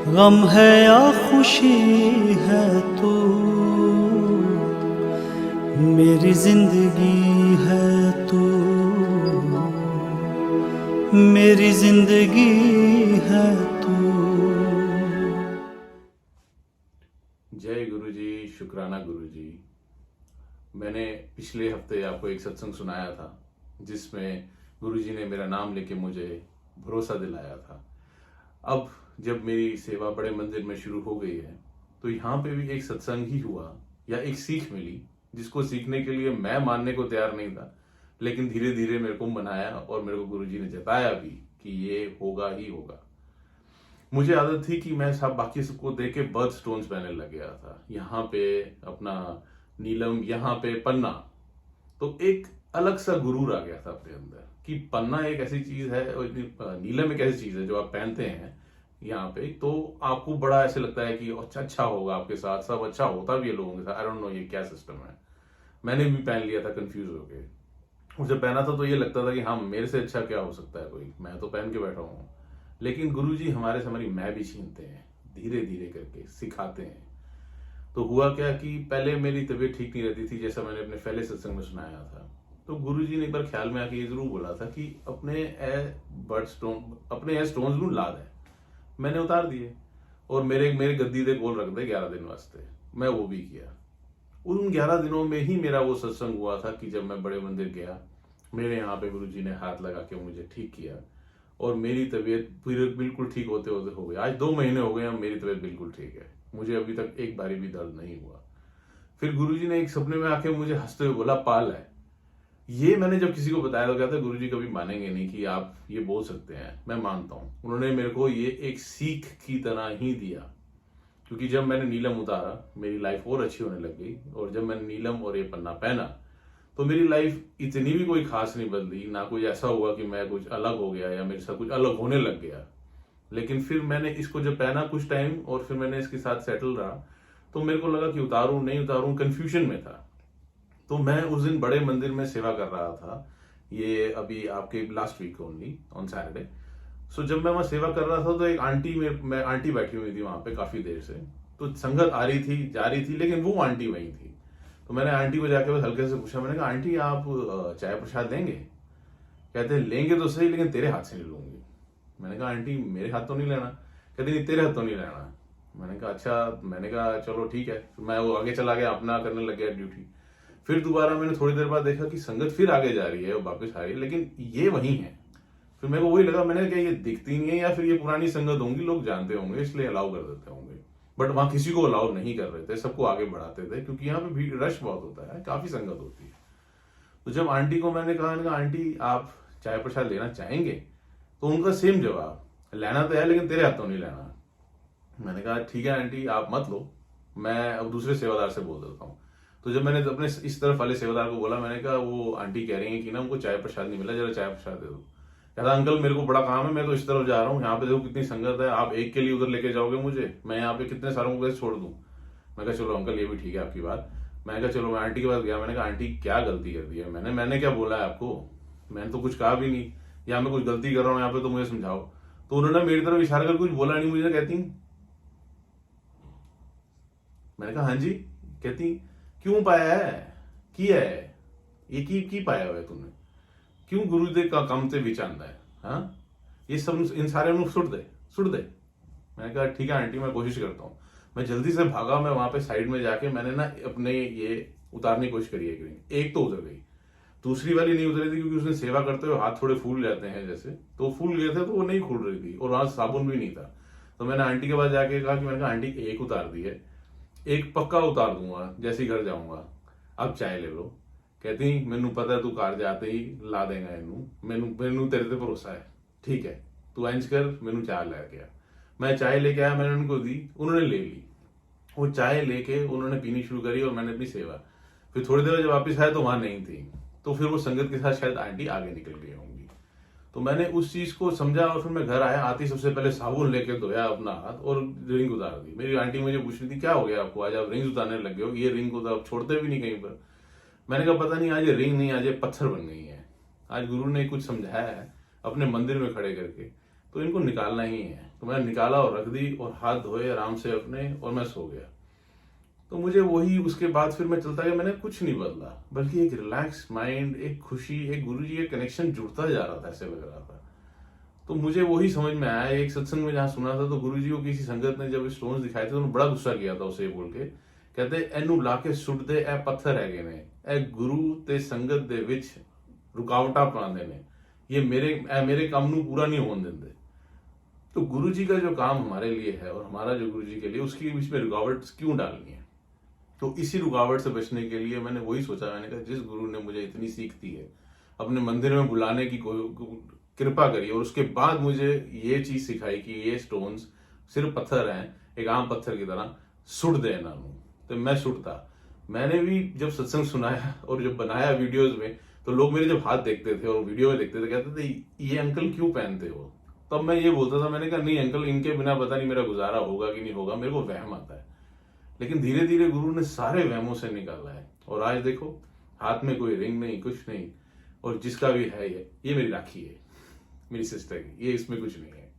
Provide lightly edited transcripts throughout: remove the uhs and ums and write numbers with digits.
गम है या खुशी है तो मेरी जिंदगी है तो मेरी जिंदगी है तो। जय गुरु जी, शुक्राना गुरु जी। मैंने पिछले हफ्ते आपको एक सत्संग सुनाया था जिसमें गुरु जी ने मेरा नाम लेके मुझे भरोसा दिलाया था। अब जब मेरी सेवा बड़े मंदिर में शुरू हो गई है तो यहाँ पे भी एक सत्संग ही हुआ या एक सीख मिली जिसको सीखने के लिए मैं मानने को तैयार नहीं था, लेकिन धीरे धीरे मेरे को मनाया और मेरे को गुरु जी ने जताया भी कि ये होगा ही होगा। मुझे आदत थी कि मैं सब बाकी सबको देख के बर्थ स्टोन्स पहनने लग गया था। यहाँ पे अपना नीलम, यहाँ पे पन्ना, तो एक अलग सा गुरूर आ गया था अपने अंदर कि पन्ना एक ऐसी चीज है और नीलम एक ऐसी चीज है जो आप पहनते हैं यहाँ पे, तो आपको बड़ा ऐसे लगता है कि अच्छा अच्छा होगा आपके साथ, सब अच्छा होता भी है लोगों के साथ। आई डोंट नो ये क्या सिस्टम है। मैंने भी पहन लिया था कंफ्यूज होके, और जब पहना था तो ये लगता था कि हाँ मेरे से अच्छा क्या हो सकता है कोई, मैं तो पहन के बैठा हूँ। लेकिन गुरुजी हमारे से हमारी मैं भी छीनते हैं, धीरे धीरे करके सिखाते हैं। तो हुआ क्या कि पहले मेरी तबीयत ठीक नहीं रहती थी, जैसा मैंने अपने पहले सत्संग में सुनाया था। तो गुरुजी ने एक बार ख्याल में आके ये जरूर बोला था कि अपने स्टोन्स नू ला दे। मैंने उतार दिए और मेरे मेरे गद्दी दे कोल रख दे 11 दिन वास्ते। मैं वो भी किया। उन 11 दिनों में ही मेरा वो सत्संग हुआ था कि जब मैं बड़े मंदिर गया, मेरे यहाँ पे गुरुजी ने हाथ लगा के मुझे ठीक किया और मेरी तबीयत फिर बिल्कुल ठीक होते होते हो गई। आज 2 महीने हो गए हैं, मेरी तबीयत बिल्कुल ठीक है। मुझे अभी तक एक बारी भी दर्द नहीं हुआ। फिर गुरुजी ने एक सपने में आके मुझे हंसते हुए बोला पाल है। ये मैंने जब किसी को बताया तो कहता गुरुजी कभी मानेंगे नहीं कि आप ये बोल सकते हैं। मैं मानता हूं, उन्होंने मेरे को ये एक सीख की तरह ही दिया, क्योंकि जब मैंने नीलम उतारा मेरी लाइफ और अच्छी होने लग गई। और जब मैंने नीलम और ये पन्ना पहना तो मेरी लाइफ इतनी भी कोई खास नहीं बदली, ना कोई ऐसा हुआ कि मैं कुछ अलग हो गया या मेरे साथ कुछ अलग होने लग गया। लेकिन फिर मैंने इसको जब पहना कुछ टाइम और फिर मैंने इसके साथ सेटल रहा, तो मेरे को लगा कि उतारूं नहीं उतारूं, कंफ्यूजन में था। तो मैं उस दिन बड़े मंदिर में सेवा कर रहा था, ये अभी आपके last week only on Saturday. So जब मैं वहां सेवा कर रहा था तो एक आंटी मैं आंटी बैठी हुई थी वहां पे काफी देर से। तो संगत आ रही थी जा रही थी, लेकिन वो आंटी वहीं थी। तो मैंने आंटी को जाके बस हल्के से पूछा, मैंने कहा आंटी आप चाय प्रसाद लेंगे? कहते हैं लेंगे तो सही, लेकिन तेरे हाथ से नहीं लूंगी। मैंने कहा आंटी मेरे हाथ तो नहीं लेना। कहते नहीं तेरे हाथ तो नहीं लेना। मैंने कहा अच्छा। मैंने कहा चलो ठीक है। मैं वो आगे चला गया, अपना करने लग गया ड्यूटी। फिर दोबारा मैंने थोड़ी देर बाद देखा कि संगत फिर आगे जा रही है और वापस आ रही है, लेकिन ये वही है। फिर मेरे को वही लगा, मैंने क्या ये दिखती नहीं है या फिर ये पुरानी संगत होंगी, लोग जानते होंगे इसलिए अलाउ कर देते होंगे। बट वहां किसी को अलाउ नहीं कर रहे थे, सबको आगे बढ़ाते थे, क्योंकि यहाँ पे भीड़ रश बहुत होता है, काफी संगत होती है। तो जब आंटी को मैंने कहा आंटी आप चाय प्रसाद लेना चाहेंगे, तो उनका सेम जवाब, लेना तो है लेकिन तेरे हाथों नहीं लेना। मैंने कहा ठीक है आंटी आप मत लो, मैं अब दूसरे सेवादार से बोल देता हूँ। तो जब मैंने अपने इस तरफ वाले सेवादार को बोला, मैंने कहा वो आंटी कह रही है कि ना उनको चाय प्रसाद नहीं मिला, जरा चाय प्रसाद दे दो। कहता अंकल मेरे को बड़ा काम है, मैं तो इस तरफ जा रहा हूँ, यहाँ पे देखो कितनी संगत है, आप एक के लिए उधर लेके जाओगे मुझे, मैं यहाँ पे कितने सारों को कैसे छोड़ दूं। मैं कहा चलो अंकल ये भी ठीक है आपकी बात। मैं कहा चलो मैं आंटी के पास गया। मैंने कहा आंटी क्या गलती कर दी है मैंने क्या बोला है आपको? मैंने तो कुछ कहा भी नहीं, या मैं कुछ गलती कर रहा हूँ यहाँ पे तो मुझे समझाओ। तो उन्होंने मेरी तरफ इशारा कर कुछ बोला नहीं मुझे। कहती मैंने कहा हाँ जी। कहती क्यों पाया है की है ये की पाया हुआ है तुमने, क्यों गुरुदेव का काम से विच आंदा है? हाँ ये सब इन सारे सुट दे। मैंने कहा ठीक है आंटी मैं कोशिश करता हूँ। मैं जल्दी से भागा, मैं वहां पे साइड में जाके मैंने ना अपने ये उतारने की कोशिश करी है। एक तो उतर गई, दूसरी वाली नहीं उतरी थी, क्योंकि उसने सेवा करते हुए हाथ थोड़े फूल जाते हैं जैसे, तो फूल गए थे तो वो नहीं खुल रही थी और वहां साबुन भी नहीं था। तो मैंने आंटी के पास जाके कहा कि मैंने कहा आंटी एक उतार दी है, एक पक्का उतार दूंगा जैसे ही घर जाऊंगा, अब चाय ले लो। कहती मैनू पता है तू घर जाते ही ला देगा इनू, मैनू तेरे ते भरोसा है, ठीक है तू इंज कर, मैनू चाय लेके आ। मैं चाय लेके आया, मैंने उनको दी, उन्होंने ले ली। वो चाय लेके उन्होंने पीनी शुरू करी और मैंने अपनी सेवा। फिर थोड़ी देर जब वापस आया तो वहां नहीं थी, तो फिर वो संगत के साथ शायद आंटी आगे निकल गई होंगी। तो मैंने उस चीज को समझा और फिर मैं घर आया, आती सबसे पहले साबुन लेके धोया अपना हाथ और रिंग उतार दी। मेरी आंटी मुझे पूछ रही थी क्या हो गया आपको, आज आप रिंग उतारने लग गए हो, ये रिंग को तो आप छोड़ते भी नहीं कहीं पर। मैंने कहा पता नहीं आज ये रिंग नहीं, आज ये पत्थर बन गई है। आज गुरु ने कुछ समझाया है अपने मंदिर में खड़े करके। तो इनको निकालना ही है। तो मैंने निकाला और रख दी और हाथ धोए आराम से अपने, और मैं सो गया। तो मुझे वही, उसके बाद फिर मैं चलता गया, मैंने कुछ नहीं बदला, बल्कि एक रिलैक्स माइंड, एक खुशी, एक गुरुजी का कनेक्शन जुड़ता जा रहा था, ऐसे लग रहा था। तो मुझे वही समझ में आया, एक सत्संग में जहाँ सुना था, तो गुरुजी को किसी संगत ने जब स्टोन्स दिखाए थे तो उन्होंने बड़ा गुस्सा किया था उसे बोल के, कहते एनू ला के सुट दे, ए पत्थर हैगे ने, ए गुरु ते संगत दे विच रुकावटा पांदे ने, ये मेरे काम नू पूरा नहीं होने देंगे। तो गुरुजी का जो काम हमारे लिए है और हमारा जो गुरुजी के लिए, उसके बीच में रुकावट क्यों डालनी है? तो इसी रुकावट से बचने के लिए मैंने वही सोचा, मैंने कहा जिस गुरु ने मुझे इतनी सीख दी है, अपने मंदिर में बुलाने की कृपा करी, और उसके बाद मुझे ये चीज सिखाई कि ये स्टोन्स सिर्फ पत्थर हैं, एक आम पत्थर की तरह, सुट देना। तो मैं सुटता। मैंने भी जब सत्संग सुनाया और जब बनाया वीडियोज में, तो लोग मेरे जब हाथ देखते थे और वीडियो में देखते थे, कहते थे ये अंकल क्यों पहनते हो? तब मैं ये बोलता था, मैंने कहा नहीं अंकल, इनके बिना पता नहीं मेरा गुजारा होगा कि नहीं होगा, मेरे को वहम आता है। लेकिन धीरे धीरे गुरु ने सारे वहमों से निकाला है, और आज देखो हाथ में कोई रिंग नहीं, कुछ नहीं, और जिसका भी है ये मेरी राखी है, मेरी सिस्टर की, ये इसमें कुछ नहीं है।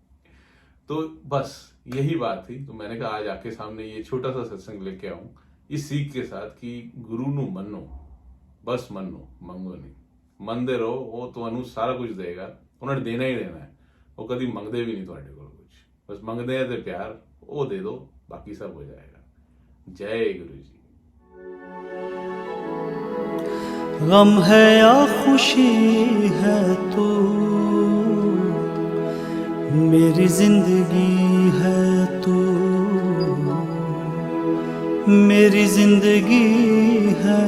तो बस यही बात थी। तो मैंने कहा आज आपके सामने ये छोटा सा सत्संग लेके आऊं, इस सीख के साथ कि गुरु नू मनो, बस मनो, मंगो नहीं, मनते रहो, वो तुहानू सारा कुछ देगा, उन्होंने देना ही देना है, वो कभी मंगते भी नहीं तुहाडे कोल कुछ, बस मंगते हैं तो प्यार, वो दे दो, बाकी सब हो जाएगा। जय गुरु जी। गम है या खुशी है तो मेरी जिंदगी है तो, मेरी जिंदगी है